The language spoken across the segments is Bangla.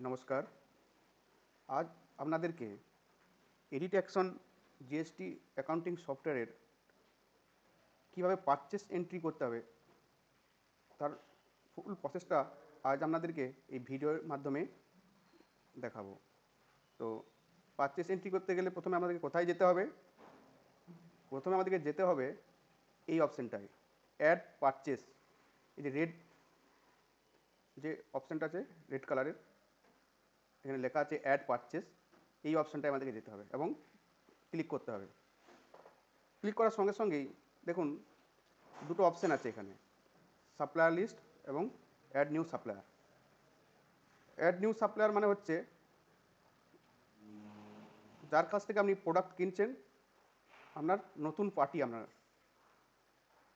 নমস্কার। আজ আপনাদেরকে এডিট অ্যাকশন জিএসটি অ্যাকাউন্টিং সফটওয়্যারের কীভাবে পারচেস এন্ট্রি করতে হবে তার ফুল প্রসেসটা আজ আপনাদেরকে এই ভিডিওর মাধ্যমে দেখাবো। তো পারচেস এন্ট্রি করতে গেলে প্রথমে আমাদেরকে কোথায় যেতে হবে? প্রথমে আমাদেরকে যেতে হবে এই অপশানটায়, অ্যাড পারচেস। এই যে রেড যে অপশানটা আছে রেড কালারের, এখানে লেখা আছে অ্যাড পারচেস। এই অপশানটায় আমাদেরকে যেতে হবে এবং ক্লিক করতে হবে। ক্লিক করার সঙ্গে সঙ্গেই দেখুন দুটো অপশান আছে এখানে, সাপ্লায়ার লিস্ট এবং add new supplier. Add new supplier মানে হচ্ছে যার কাছ থেকে আপনি প্রোডাক্ট কিনছেন, আপনার নতুন পার্টি আপনার,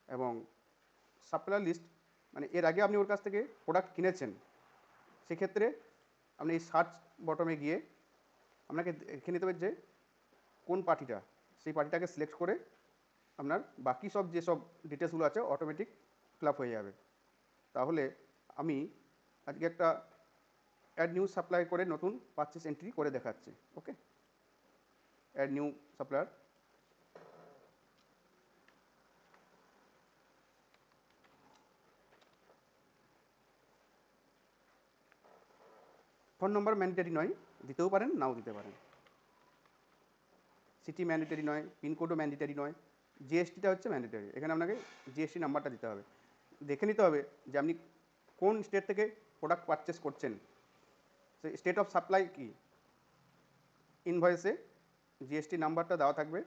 এবং সাপ্লায়ার লিস্ট মানে এর আগে আপনি ওর কাছ থেকে প্রোডাক্ট কিনেছেন। সেক্ষেত্রে আপনি এই সার্চ বটমে গিয়ে আপনাকে দেখে নিতে হবে যে কোন পার্টিটা, সেই পার্টিটাকে সিলেক্ট করে আপনার বাকি সব যেসব ডিটেলসগুলো আছে অটোমেটিক ফিল আপ হয়ে যাবে। তাহলে আমি আজকে একটা অ্যাড নিউ সাপ্লাই করে নতুন পারচেস এন্ট্রি করে দেখাচ্ছি। Okay, add new supplier. Phone number mandatory নয়, দিতেও পারেন নাও দিতে পারেন। সিটি ম্যান্ডেটরি নয়, পিনকোডও ম্যান্ডেটরি নয়, জিএসটিটা হচ্ছে ম্যান্ডেটরি। এখানে আপনাকে জিএসটি নাম্বারটা দিতে হবে। দেখে নিতে হবে যে আপনি কোন স্টেট থেকে প্রোডাক্ট পারচেস করছেন, সেই স্টেট অফ সাপ্লাই কি। ইনভয়েসে জিএসটি নাম্বারটা দেওয়া থাকবে,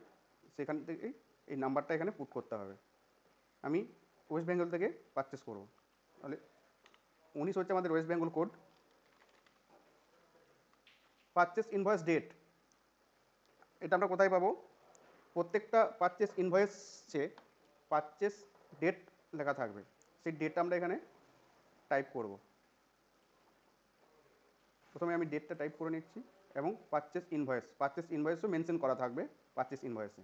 সেখান থেকে এই নাম্বারটা এখানে পুট করতে হবে। আমি ওয়েস্ট বেঙ্গল থেকে পারচেস করব, তাহলে 19 হচ্ছে আমাদের West Bengal code. Purchase invoice date, এটা আমরা কোথায় পাবো? প্রত্যেকটা পারচেস ইনভয়েসে পারচেস ডেট লেখা থাকবে, সেই ডেটটা আমরা এখানে টাইপ করব। প্রথমে আমি ডেটটা টাইপ করে নিচ্ছি এবং পারচেস ইনভয়েসও মেনশন করা থাকবে পারচেস ইনভয়েসে।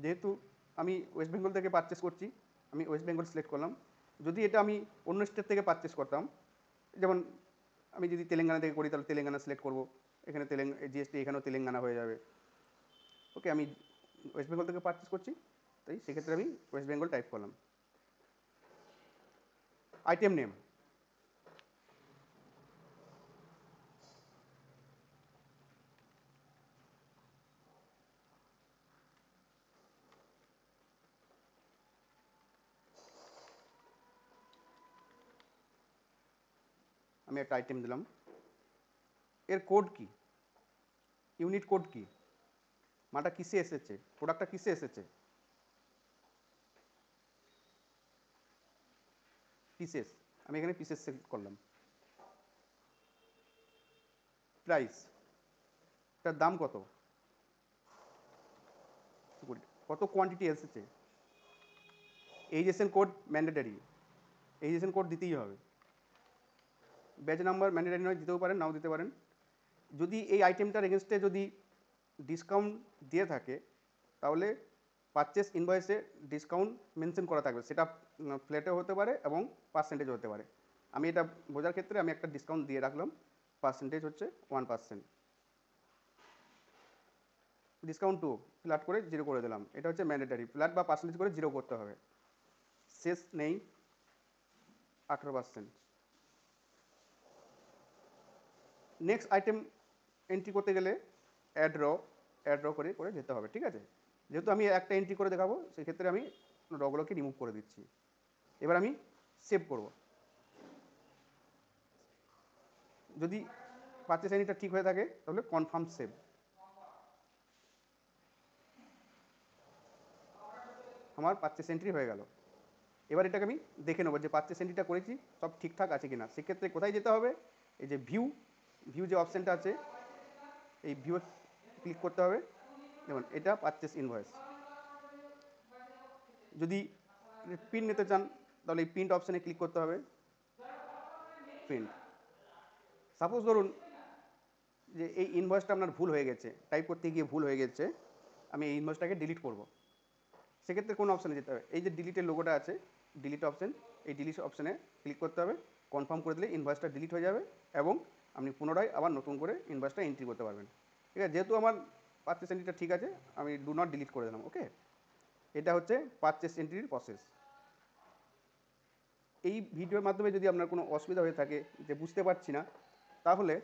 যেহেতু আমি ওয়েস্ট বেঙ্গল থেকে পারচেস করছি, আমি ওয়েস্ট বেঙ্গল সিলেক্ট করলাম। যদি এটা আমি অন্য স্টেট থেকে পারচেস করতাম, যেমন আমি যদি তেলেঙ্গানা থেকে করি তাহলে তেলেঙ্গানা সিলেক্ট করব, এখানে জিএসটি এখানেও তেলেঙ্গানা হয়ে যাবে। ওকে, আমি ওয়েস্ট বেঙ্গল থেকে পারচেস করছি, তাই সেক্ষেত্রে আমি ওয়েস্ট বেঙ্গল টাইপ করলাম। আইটেম নেম, আমি একটা আইটেম দিলাম। এর কোড কি, ইউনিট কোড কি, মালটা কিসে এসেছে, প্রোডাক্টটা কিসে এসেছে, পিসেস, আমি এখানে পিসেস সিলেক্ট করলাম। প্রাইস, এটার দাম কত, কত কোয়ান্টিটি এসেছে। এইচএসএন কোড ম্যান্ডেটরি, এইচএসএন কোড দিতেই হবে। ব্যাচ নাম্বার ম্যান্ডেটরি নয়, দিতেও পারেন নাও দিতে পারেন। যদি এই আইটেমটার এগেনস্টে যদি ডিসকাউন্ট দিয়ে থাকে, তাহলে পারচেস ইনভয়েসে ডিসকাউন্ট মেনশন করা থাকবে, সেটা ফ্ল্যাটেও হতে পারে এবং পার্সেন্টেজও হতে পারে। আমি এটা বোঝার ক্ষেত্রে আমি একটা ডিসকাউন্ট দিয়ে রাখলাম, পার্সেন্টেজ হচ্ছে 1%। ডিসকাউন্ট 2 ফ্ল্যাট করে 0 করে দিলাম, এটা হচ্ছে ম্যান্ডেটরি, ফ্ল্যাট বা পার্সেন্টেজ করে 0 করতে হবে। শেষ নেই 18%। নেক্সট আইটেম এন্ট্রি করতে গেলে অ্যাড র করে করে যেতে হবে, ঠিক আছে। যেহেতু আমি একটা এন্ট্রি করে দেখাবো, সেক্ষেত্রে আমি রগুলোকে রিমুভ করে দিচ্ছি। এবার আমি সেভ করব। যদি পারচেস আইডিটা ঠিক হয়ে থাকে তাহলে কনফার্ম সেভ। আমার পারচেস এন্ট্রি হয়ে গেল। এবার এটাকে আমি দেখে নেবো যে পারচেস এন্ট্রিটা করেছি সব ঠিকঠাক আছে কিনা। সেক্ষেত্রে কোথায় যেতে হবে? এই যে ভিউ যে অপশানটা আছে, এই ভিউ ক্লিক করতে হবে। যেমন এটা পারচেস ইনভয়েস। যদি প্রিন্ট নিতে চান তাহলে এই প্রিন্ট অপশানে ক্লিক করতে হবে, প্রিন্ট। সাপোজ ধরুন যে এই ইনভয়েসটা আপনার ভুল হয়ে গেছে, টাইপ করতে গিয়ে ভুল হয়ে গেছে, আমি এই ইনভয়েসটাকে ডিলিট করব। সেক্ষেত্রে কোন অপশানে যেতে হবে? এই যে ডিলিটের লোগোটা আছে, ডিলিট অপশন, এই ডিলিট অপশানে ক্লিক করতে হবে। কনফার্ম করে দিলে ইনভয়েসটা ডিলিট হয়ে যাবে এবং আপনি পুনরায় আবার নতুন করে ইনভয়েসটা এন্ট্রি করতে পারবেন। ঠিক আছে, যেহেতু আমার পারচেস এন্ট্রিটা ঠিক আছে, আমি ডু নট ডিলিট করে দিলাম। ওকে, এটা হচ্ছে পারচেস এন্ট্রির প্রসেস। এই ভিডিওর মাধ্যমে যদি আপনার কোনো অসুবিধা হয়ে থাকে যে বুঝতে পারছি না, তাহলে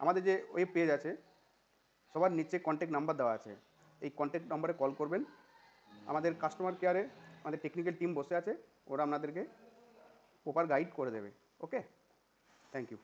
আমাদের যে ওয়েব পেজ আছে সবার নিচে কন্ট্যাক্ট নাম্বার দেওয়া আছে, এই কন্ট্যাক্ট নাম্বারে কল করবেন। আমাদের কাস্টমার কেয়ারে আমাদের টেকনিক্যাল টিম বসে আছে, ওরা আপনাদেরকে প্রপার গাইড করে দেবে। ওকে, থ্যাংক ইউ।